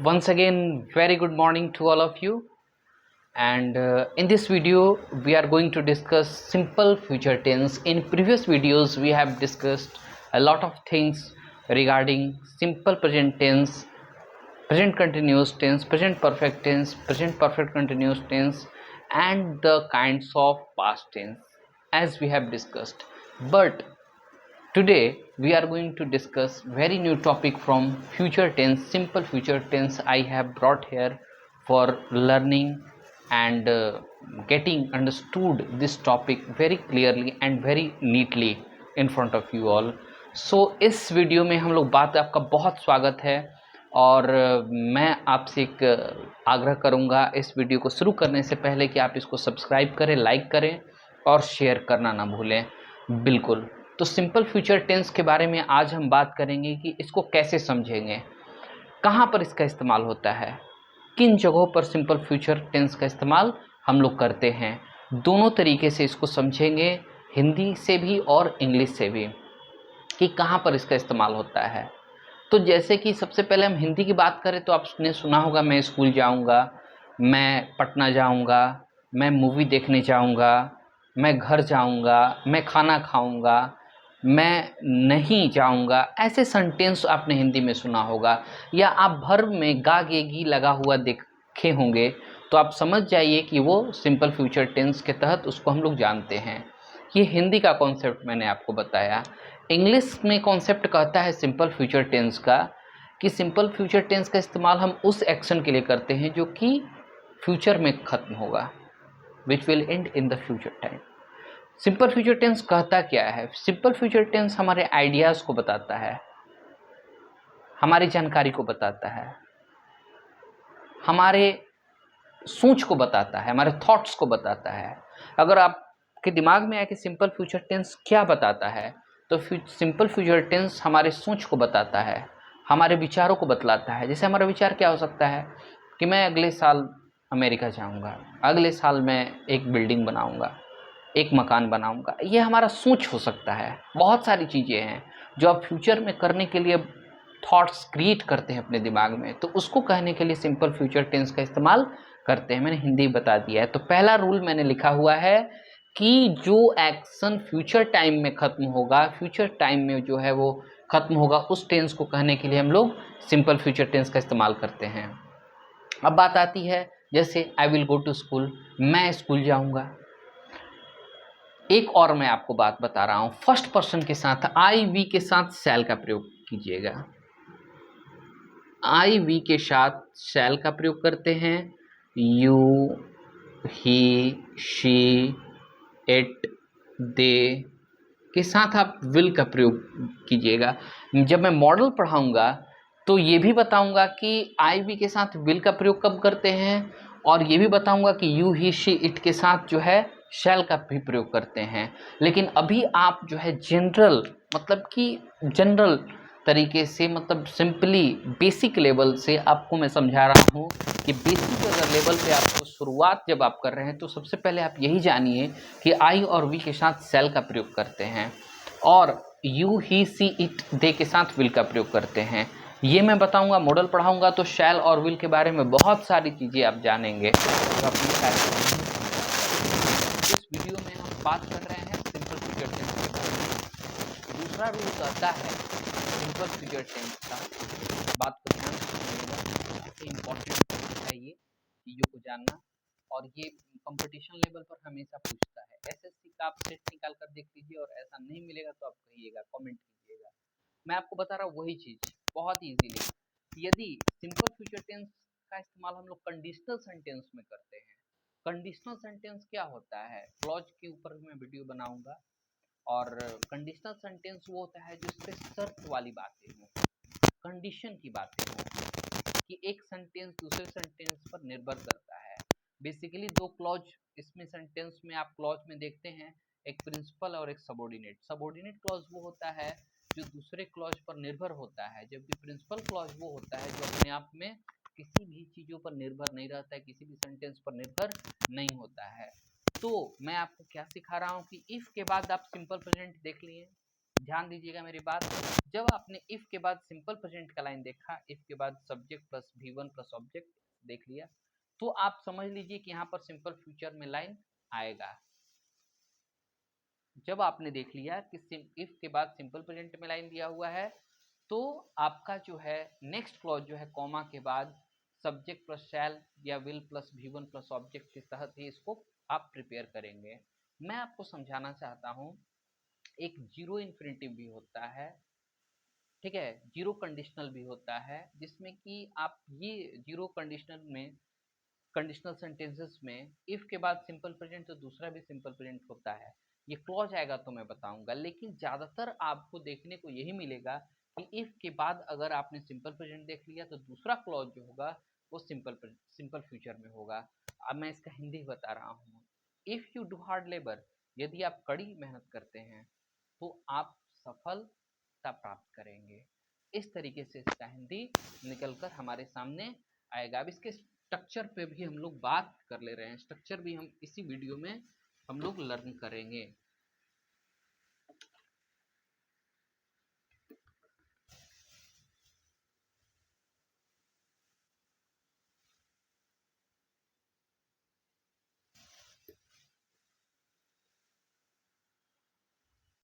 Once again, very good morning to all of you. And in this video, we are going to discuss simple future tense. In previous videos, we have discussed a lot of things regarding simple present tense, present continuous tense, present perfect tense, present perfect continuous tense, and the kinds of past tense as we have discussed. But today we are going to discuss very new topic from future tense, simple future tense I have brought here for learning and getting understood this topic very clearly and very neatly in front of you all. So इस video में हम लोग बात आपका बहुत स्वागत है और मैं आपसे एक आग्रह करूंगा इस वीडियो को शुरू करने से पहले कि आप इसको सब्सक्राइब करें, लाइक करें और शेयर करना ना भूलें। बिल्कुल, तो सिंपल फ्यूचर टेंस के बारे में आज हम बात करेंगे कि इसको कैसे समझेंगे, कहाँ पर इसका इस्तेमाल होता है, किन जगहों पर सिंपल फ्यूचर टेंस का इस्तेमाल हम लोग करते हैं। दोनों तरीके से इसको समझेंगे, हिंदी से भी और इंग्लिश से भी, कि कहाँ पर इसका इस्तेमाल होता है। तो जैसे कि सबसे पहले हम हिंदी की बात करें तो आपने सुना होगा मैं स्कूल जाऊंगा, मैं पटना जाऊंगा, मैं मूवी देखने जाऊंगा, मैं घर जाऊंगा, मैं खाना खाऊंगा, मैं नहीं जाऊंगा। ऐसे सेंटेंस आपने हिंदी में सुना होगा या आप भर में गा गेगी लगा हुआ देखे होंगे, तो आप समझ जाइए कि वो सिंपल फ्यूचर टेंस के तहत उसको हम लोग जानते हैं। ये हिंदी का कॉन्सेप्ट मैंने आपको बताया। इंग्लिश में कॉन्सेप्ट कहता है सिंपल फ्यूचर टेंस का कि सिंपल फ्यूचर टेंस का इस्तेमाल हम उस एक्शन के लिए करते हैं जो कि फ्यूचर में खत्म होगा, which will end in the future time. Simple future tense कहता क्या है? सिंपल फ्यूचर टेंस हमारे आइडियाज को बताता है, हमारी जानकारी को बताता है, हमारे सोच को बताता है, हमारे थॉट्स को बताता है। अगर आपके दिमाग में आए कि सिंपल फ्यूचर टेंस क्या बताता है, तो सिंपल फ्यूचर टेंस हमारे सोच को बताता है, हमारे विचारों को बतलाता है। जैसे हमारा विचार क्या हो सकता है कि मैं अगले साल अमेरिका जाऊंगा, अगले साल मैं एक बिल्डिंग बनाऊंगा, एक मकान बनाऊंगा। ये हमारा सोच हो सकता है। बहुत सारी चीज़ें हैं जो आप फ्यूचर में करने के लिए थॉट्स क्रिएट करते हैं अपने दिमाग में, तो उसको कहने के लिए सिंपल फ्यूचर टेंस का इस्तेमाल करते हैं। मैंने हिंदी बता दिया है। तो पहला रूल मैंने लिखा हुआ है कि जो एक्शन फ्यूचर टाइम में खत्म होगा, फ्यूचर टाइम में जो है वो खत्म होगा, उस टेंस को कहने के लिए हम लोग सिंपल फ्यूचर टेंस का इस्तेमाल करते हैं। अब बात आती है जैसे I will go to school, मैं स्कूल जाऊंगा। एक और मैं आपको बात बता रहा हूं, फर्स्ट पर्सन के साथ आई वी के साथ शैल का प्रयोग कीजिएगा। आई वी के साथ शैल का प्रयोग करते हैं। यू, ही, शी, इट, दे के साथ आप विल का प्रयोग कीजिएगा। जब मैं मॉडल पढ़ाऊंगा तो ये भी बताऊंगा कि आई वी के साथ विल का प्रयोग कब करते हैं, और ये भी बताऊंगा कि यू, ही, शी, इट के साथ जो है शैल का भी प्रयोग करते हैं। लेकिन अभी आप जो है जनरल, मतलब कि जनरल तरीके से, मतलब सिंपली बेसिक लेवल से आपको मैं समझा रहा हूँ कि बेसिक अगर लेवल पे आपको शुरुआत जब आप कर रहे हैं तो सबसे पहले आप यही जानिए कि आई और वी के साथ शैल का प्रयोग करते हैं और यू, ही, सी, इट, दे के साथ विल का प्रयोग करते हैं। ये मैं बताऊंगा, मॉडल पढ़ाऊंगा तो शैल और विल के बारे में बहुत सारी चीज़ें आप जानेंगे जो अपनी शायद। इस वीडियो में हम बात कर रहे हैं सिंपल फ्यूचर टेंस के बारे में। दूसरा रूल कहता है सिंपल फ्यूचर टेंस का, बात को ध्यान से सुनिएगा, काफी इंपॉर्टेंट है ये चीज़ों को जानना, और ये कंपटीशन लेवल पर हमेशा पूछता है। एसएससी का आप सेट निकाल कर देख लीजिए, और ऐसा नहीं मिलेगा तो आप कहिएगा, कमेंट कीजिएगा। मैं आपको बता रहा हूँ वही चीज़ बहुत इजीली। यदि सिंपल फ्यूचर टेंस का इस्तेमाल हम लोग कंडीशनल सेंटेंस में करते हैं, कंडीशनल सेंटेंस क्या होता है, क्लॉज के ऊपर मैं वीडियो बनाऊंगा। और कंडीशनल सेंटेंस वो होता है जिसपे शर्त वाली बातें हों, कंडीशन की बातें हों, कि एक सेंटेंस दूसरे सेंटेंस पर निर्भर करता है। बेसिकली दो क्लॉज इसमें सेंटेंस में आप क्लॉज में देखते हैं, एक प्रिंसिपल और एक सबॉर्डिनेट। सबॉर्डिनेट क्लॉज वो होता है जो दूसरे क्लॉज पर निर्भर होता है, जबकि प्रिंसिपल क्लॉज वो होता है जो अपने आप में किसी भी चीज़ों पर निर्भर नहीं रहता है, किसी भी सेंटेंस पर निर्भर नहीं होता है। तो मैं आपको क्या सिखा रहा हूँ कि इफ के बाद आप सिंपल प्रेजेंट देख लिए, ध्यान दीजिएगा मेरी बात। जब आपने इफ के बाद सिंपल प्रेजेंट का लाइन देखा, इफ के बाद subject plus V1 plus object देख लिया, तो आप समझ लीजिए कि यहाँ पर सिंपल फ्यूचर में लाइन आएगा। जब आपने देख लिया कि इफ के बाद सिंपल प्रेजेंट में लाइन दिया हुआ है, तो आपका जो है नेक्स्ट क्लॉज जो है कॉमा के बाद सब्जेक्ट प्लस शैल या will plus V1 plus object के तहत ही इसको आप प्रिपेयर करेंगे। मैं आपको समझाना चाहता हूँ, एक जीरो इन्फिनेटिव भी होता है, ठीक है, जीरो कंडीशनल भी होता है, जिसमें कि आप ये जीरो कंडीशनल में, कंडीशनल सेंटेंसेस में इफ के बाद सिंपल प्रेजेंट तो दूसरा भी सिंपल प्रेजेंट होता है। ये क्लॉज आएगा तो मैं बताऊंगा, लेकिन ज़्यादातर आपको देखने को यही मिलेगा कि इफ के बाद अगर आपने सिंपल प्रेजेंट देख लिया तो दूसरा क्लॉज जो होगा वो सिंपल फ्यूचर में होगा। अब मैं इसका हिंदी बता रहा हूँ। If you do hard labour, यदि आप कड़ी मेहनत करते हैं तो आप सफलता प्राप्त करेंगे। इस तरीके से इसका हिंदी निकल कर हमारे सामने आएगा। अब इसके स्ट्रक्चर पे भी हम लोग बात कर ले रहे हैं, स्ट्रक्चर भी हम इसी वीडियो में हम लोग लर्न करेंगे।